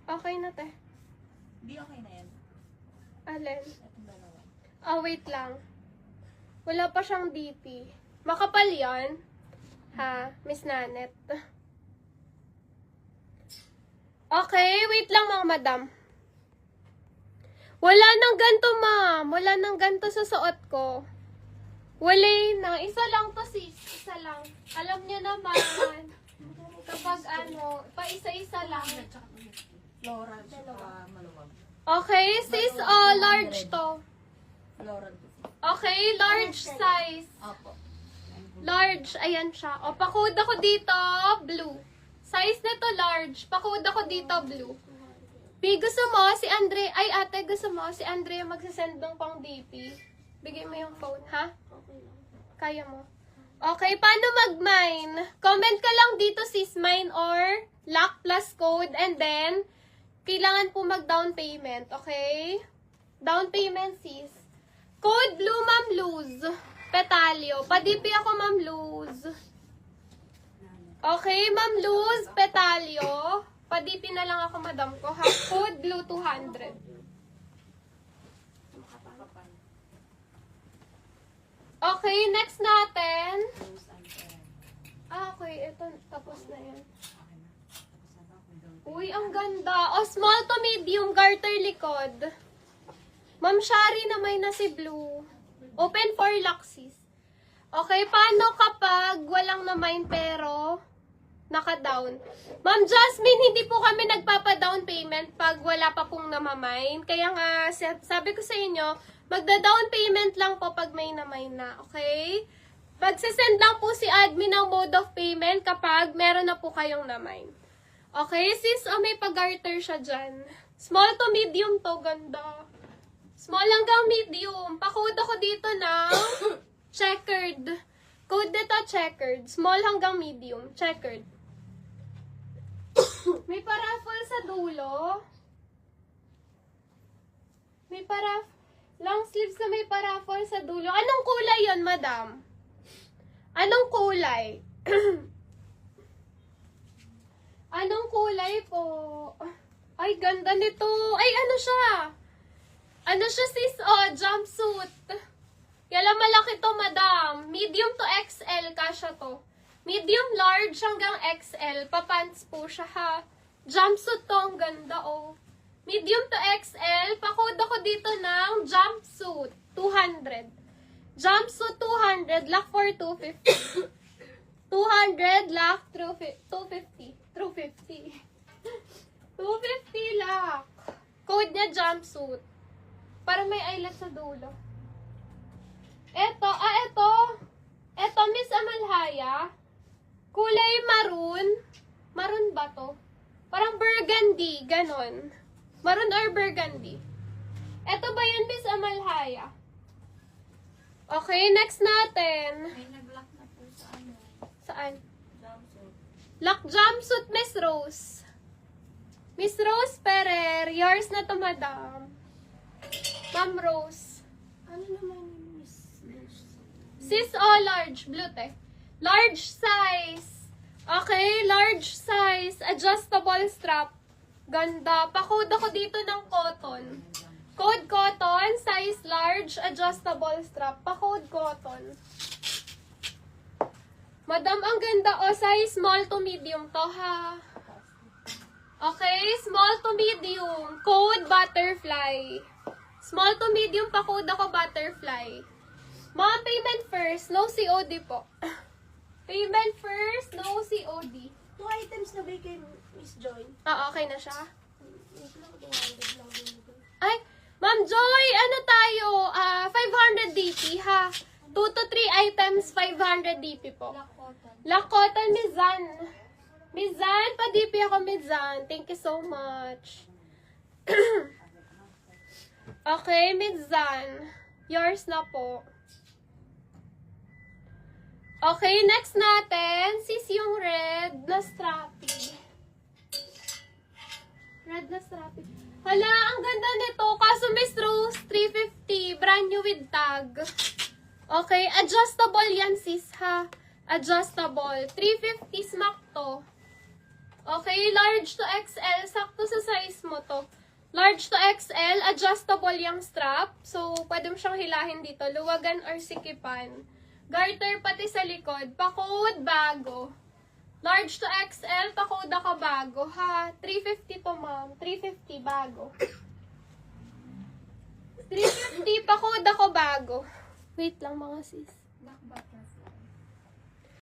Okay na, te. Hindi okay na yan. Alin? Itong dalawa. Wait lang. Wala pa siyang DP. Makapal yan. Ha, Miss Nanet. Okay, wait lang mga madam. Wala nang ganto, ma'am. Wala nang ganto sa suot ko. Wala na. Isa lang to, sis. Isa lang. Alam niyo naman. Kapag pa isa-isa lang. Floral, tsaka maluwag. Okay, sis, large to. Floral. Okay, large size. Opo. Large, ayan siya. O, pakod ako dito, blue. Size na to large. Pakod ako dito, blue. P, gusto mo si Andre, ay ate, gusto mo si Andre magsasend ng pang DP. Bigay mo yung phone, ha? Kaya mo. Okay, paano mag-mine? Comment ka lang dito, sis, mine or lock plus code, and then, kailangan po mag-down payment, okay? Down payment, sis. Code blue, ma'am, lose. Petalio. Pa-DP ako, ma'am, lose. Okay, ma'am, lose. Petalio. Pa-DP na lang ako, madam ko, ha? Code blue 200. Okay, next natin. Okay. Ito, tapos na yan. Uy, ang ganda. Small to medium, garter likod. Ma'am Shari na may na si blue. Open for Luxis. Okay, paano kapag walang na-mine pero naka-down? Ma'am Jasmine, hindi po kami nagpapa-down payment pag wala pa pong namamine. Kaya nga, sabi ko sa inyo, magda-down payment lang po pag may na-mine na. Okay? Magsisend lang po si admin ng mode of payment kapag meron na po kayong na-mine. Okay, sis, may pag-garter siya dyan. Small to medium to, ganda. Small hanggang medium. Pakode ako dito ng checkered. Code dito checkered. Small hanggang medium. Checkered. May paraffle sa dulo. May long sleeves na may paraffle sa dulo. Anong kulay yon, madam? Anong kulay? Anong kulay po? Ay, ganda nito. Ay, ano siya? Ano siya, sis? Jumpsuit. Kaya malaki to, madam. Medium to XL, kasha to. Medium, large, hanggang XL. Papants po siya, ha. Jumpsuit to, ang ganda, Medium to XL. Pakode ako dito ng jumpsuit. 200. Jumpsuit, 200. Lock for 250. 200, lock, 250. 250. 250 lock. Code niya, jumpsuit. Para may eyelet sa dulo. Eto, Eto, Miss Amalhaya. Kulay maroon. Maroon ba to? Parang burgundy, ganon. Maroon or burgundy. Eto ba yun, Miss Amalhaya? Okay, next natin. May nag-lock na po sa ano. Saan? Jumpsuit. Lock jumpsuit, Miss Rose. Miss Rose Perer, yours na to, madam. Ma'am Rose. Ano naman yung Miss Luz? Sis, large. Blue, te. Large size. Okay, large size. Adjustable strap. Ganda. Pakode ako dito ng cotton. Code cotton, size large, adjustable strap. Pakode cotton. Madam, ang ganda. Size small to medium to, ha. Okay, small to medium. Code butterfly. Small to medium pa code ako butterfly. Mga payment first, no COD po. Payment first, no COD. 2 items na ba kay Miss Joy? Okay na siya. Wait lang, 200 lang din ito. Ay, Ma'am Joy, ano tayo? 500 DP, ha? 2 to 3 items, 500 DP po. Black cotton. Lakotan, Mizan. Mizan, pa-DP ako, Mizan. Thank you so much. Okay, Mizan. Yours na po. Okay, next natin, sis yung red na strappy. Red na strappy. Hala, ang ganda nito. Kaso Miss Rose, 350. Brand new with tag. Okay, adjustable yan sis ha. Adjustable. 350 smack to. Okay, large to XL. Sakto sa size mo to. Large to XL, adjustable yung strap. So, pwede mo siyang hilahin dito. Luwagan or sikipan. Garter pati sa likod. Pa-code, bago. Large to XL, pa-code ako bago, ha? 350 to, ma'am. 350, bago. 350, pa-code ako bago. Wait lang, mga sis. Bakbak.